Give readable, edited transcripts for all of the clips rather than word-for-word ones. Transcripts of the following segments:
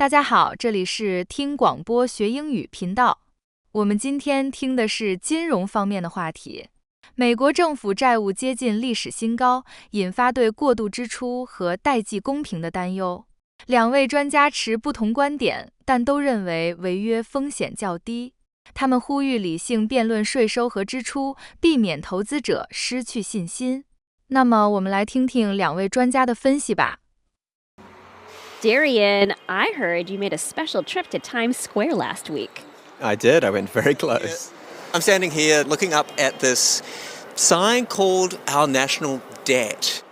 大家好，这里是听广播学英语频道。我们今天听的是金融方面的话题。美国政府债务接近历史新高，引发对过度支出和代际公平的担忧。两位专家持不同观点，但都认为违约风险较低。他们呼吁理性辩论税收和支出，避免投资者失去信心。那么我们来听听两位专家的分析吧。Darian, I heard you made a special trip to Times Square last week. I did. I went very close. I'm standing here looking up at this sign called Our National Debt.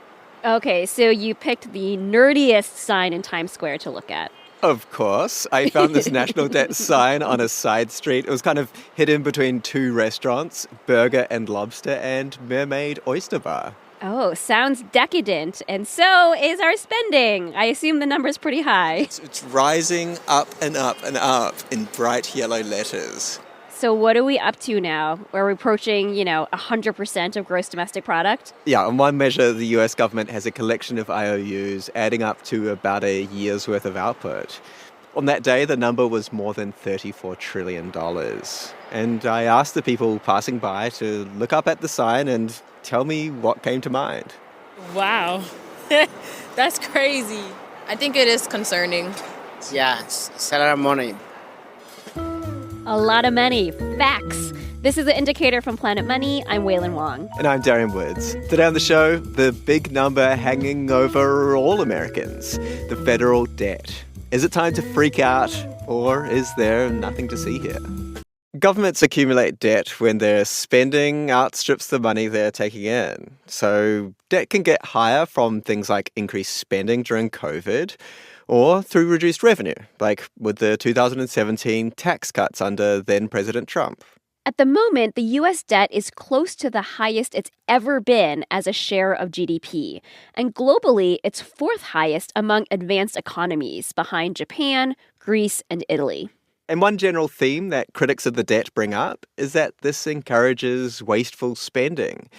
Okay, so you picked the nerdiest sign in Times Square to look at. Of course. I found this national debt sign on a side street. It was kind of hidden between two restaurants, Burger and Lobster and Mermaid Oyster Bar. Oh, sounds decadent. And so is our spending. I assume the number's pretty high. It's rising up and up and up in bright yellow letters. So what are we up to now? We're approaching, 100% of gross domestic product? Yeah, on one measure, the US government has a collection of IOUs adding up to about a year's worth of output. On that day, the number was more than $34 trillion. And I asked the people passing by to look up at the sign and tell me what came to mind. Wow. That's crazy. I think it is concerning. Yeah, it's a lot of money. A lot of money. Facts. This is the Indicator from Planet Money. I'm Waylon Wong. And I'm Darian Woods. Today on the show, the big number hanging over all Americans, the federal debt. Is it time to freak out, or is there nothing to see here? Governments accumulate debt when their spending outstrips the money they're taking in. So debt can get higher from things like increased spending during COVID or through reduced revenue, like with the 2017 tax cuts under then-President Trump. At the moment, the U.S. debt is close to the highest it's ever been as a share of GDP. And globally, it's fourth highest among advanced economies, behind Japan, Greece, and Italy. And one general theme that critics of the debt bring up is that this encourages wasteful spending.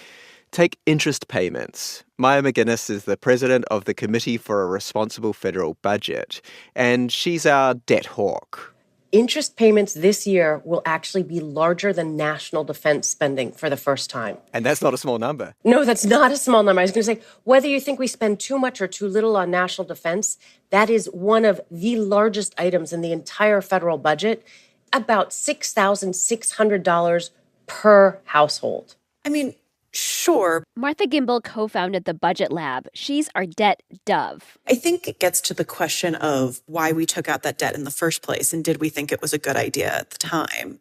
Take interest payments. Maya McGuinness is the president of the Committee for a Responsible Federal Budget, and she's our debt hawk. Interest payments this year will actually be larger than national defense spending for the first time. And that's not a small number. No, that's not a small number. I was going to say, whether you think we spend too much or too little on national defense, that is one of the largest items in the entire federal budget, about $6,600 per household. I mean, sure. Martha Gimbel co-founded the Budget Lab. She's our debt dove. I think it gets to the question of why we took out that debt in the first place, and did we think it was a good idea at the time?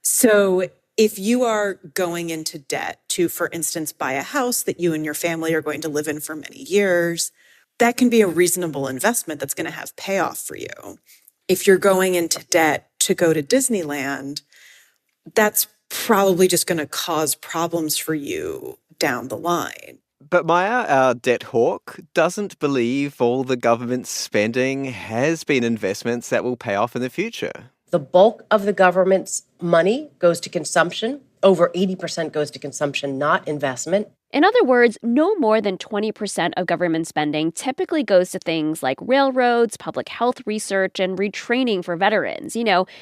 So if you are going into debt to, for instance, buy a house that you and your family are going to live in for many years, that can be a reasonable investment that's going to have payoff for you. If you're going into debt to go to Disneyland, that's probably just going to cause problems for you down the line. But Maya, our debt hawk, doesn't believe all the government's spending has been investments that will pay off in the future. The bulk of the government's money goes to consumption. Over 80% goes to consumption, not investment. In other words, no more than 20% of government spending typically goes to things like railroads, public health research, and retraining for veterans,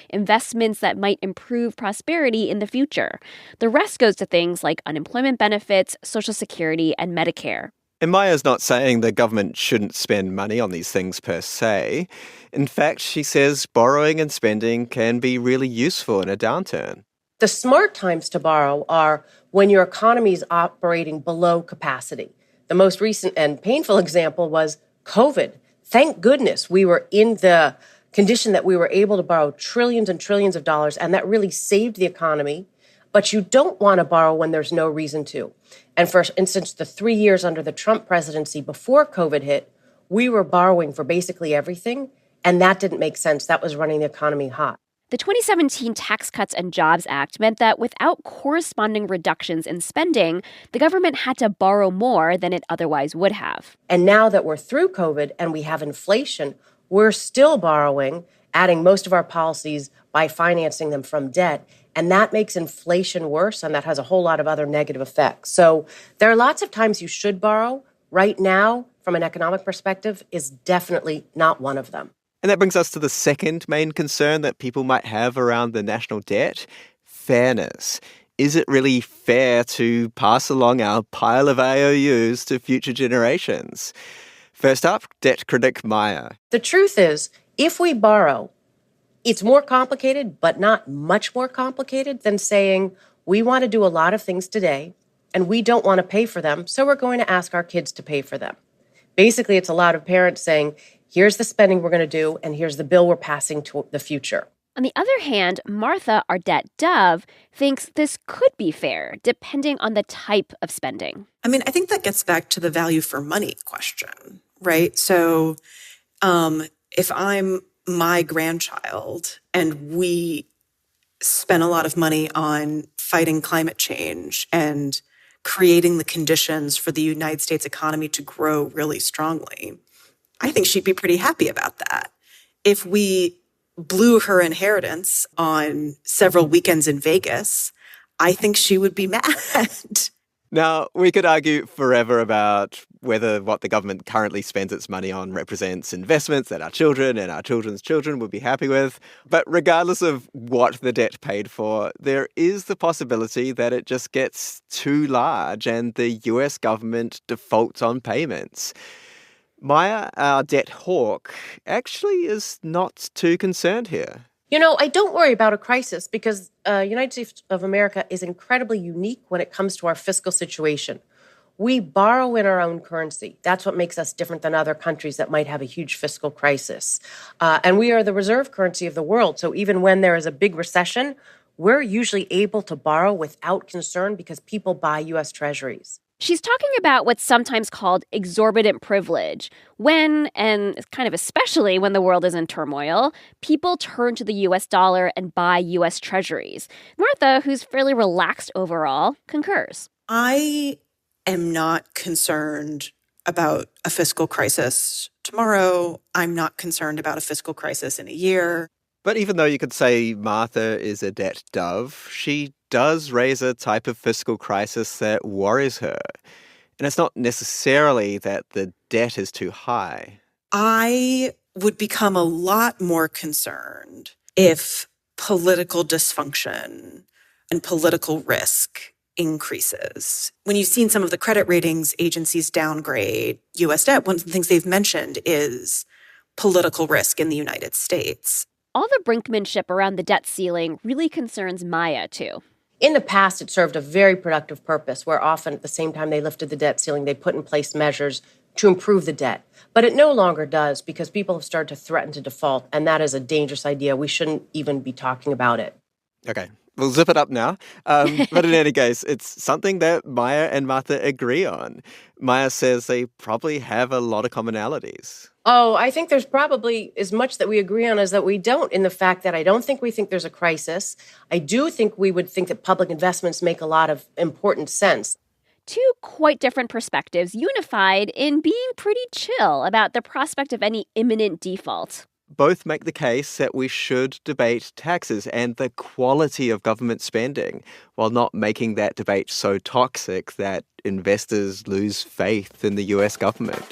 investments that might improve prosperity in the future. The rest goes to things like unemployment benefits, Social Security, and Medicare. And Maya's not saying the government shouldn't spend money on these things per se. In fact, she says borrowing and spending can be really useful in a downturn. The smart times to borrow are when your economy is operating below capacity. The most recent and painful example was COVID. Thank goodness we were in the condition that we were able to borrow trillions and trillions of dollars, and that really saved the economy. But you don't want to borrow when there's no reason to. And for instance, the 3 years under the Trump presidency before COVID hit, we were borrowing for basically everything, and that didn't make sense. That was running the economy hot. The 2017 Tax Cuts and Jobs Act meant that without corresponding reductions in spending, the government had to borrow more than it otherwise would have. And now that we're through COVID and we have inflation, we're still borrowing, adding most of our policies by financing them from debt. And that makes inflation worse, and that has a whole lot of other negative effects. So there are lots of times you should borrow. Right now, from an economic perspective, is definitely not one of them. And that brings us to the second main concern that people might have around the national debt: fairness. Is it really fair to pass along our pile of IOUs to future generations? First up, debt critic Maya. The truth is, if we borrow, it's more complicated, but not much more complicated than saying we want to do a lot of things today and we don't want to pay for them, so we're going to ask our kids to pay for them. Basically, it's a lot of parents saying, here's the spending we're going to do, and here's the bill we're passing to the future. On the other hand, Martha, our debt dove, thinks this could be fair, depending on the type of spending. I mean, I think that gets back to the value for money question, right? So if I'm my grandchild and we spend a lot of money on fighting climate change and creating the conditions for the United States economy to grow really strongly, I think she'd be pretty happy about that. If we blew her inheritance on several weekends in Vegas, I think she would be mad. Now, we could argue forever about whether what the government currently spends its money on represents investments that our children and our children's children would be happy with. But regardless of what the debt paid for, there is the possibility that it just gets too large and the US government defaults on payments. Maya, our debt hawk, actually is not too concerned here. You know, I don't worry about a crisis because United States of America is incredibly unique when it comes to our fiscal situation. We borrow in our own currency. That's what makes us different than other countries that might have a huge fiscal crisis. And we are the reserve currency of the world. So even when there is a big recession, we're usually able to borrow without concern because people buy U.S. treasuries. She's talking about what's sometimes called exorbitant privilege, when, and kind of especially when the world is in turmoil, people turn to the US dollar and buy US treasuries. Martha, who's fairly relaxed overall, concurs. I am not concerned about a fiscal crisis tomorrow. I'm not concerned about a fiscal crisis in a year. But even though you could say Martha is a debt dove, she does raise a type of fiscal crisis that worries her. And it's not necessarily that the debt is too high. I would become a lot more concerned if political dysfunction and political risk increases. When you've seen some of the credit ratings agencies downgrade U.S. debt, one of the things they've mentioned is political risk in the United States. All the brinkmanship around the debt ceiling really concerns Maya, too. In the past, it served a very productive purpose where often at the same time they lifted the debt ceiling, they put in place measures to improve the debt. But it no longer does because people have started to threaten to default, and that is a dangerous idea. We shouldn't even be talking about it. Okay, we'll zip it up now. But in any case, it's something that Maya and Martha agree on. Maya says they probably have a lot of commonalities. Oh, I think there's probably as much that we agree on as that we don't, in the fact that I don't think we think there's a crisis. I do think we would think that public investments make a lot of important sense. Two quite different perspectives unified in being pretty chill about the prospect of any imminent default. Both make the case that we should debate taxes and the quality of government spending, while not making that debate so toxic that investors lose faith in the US government.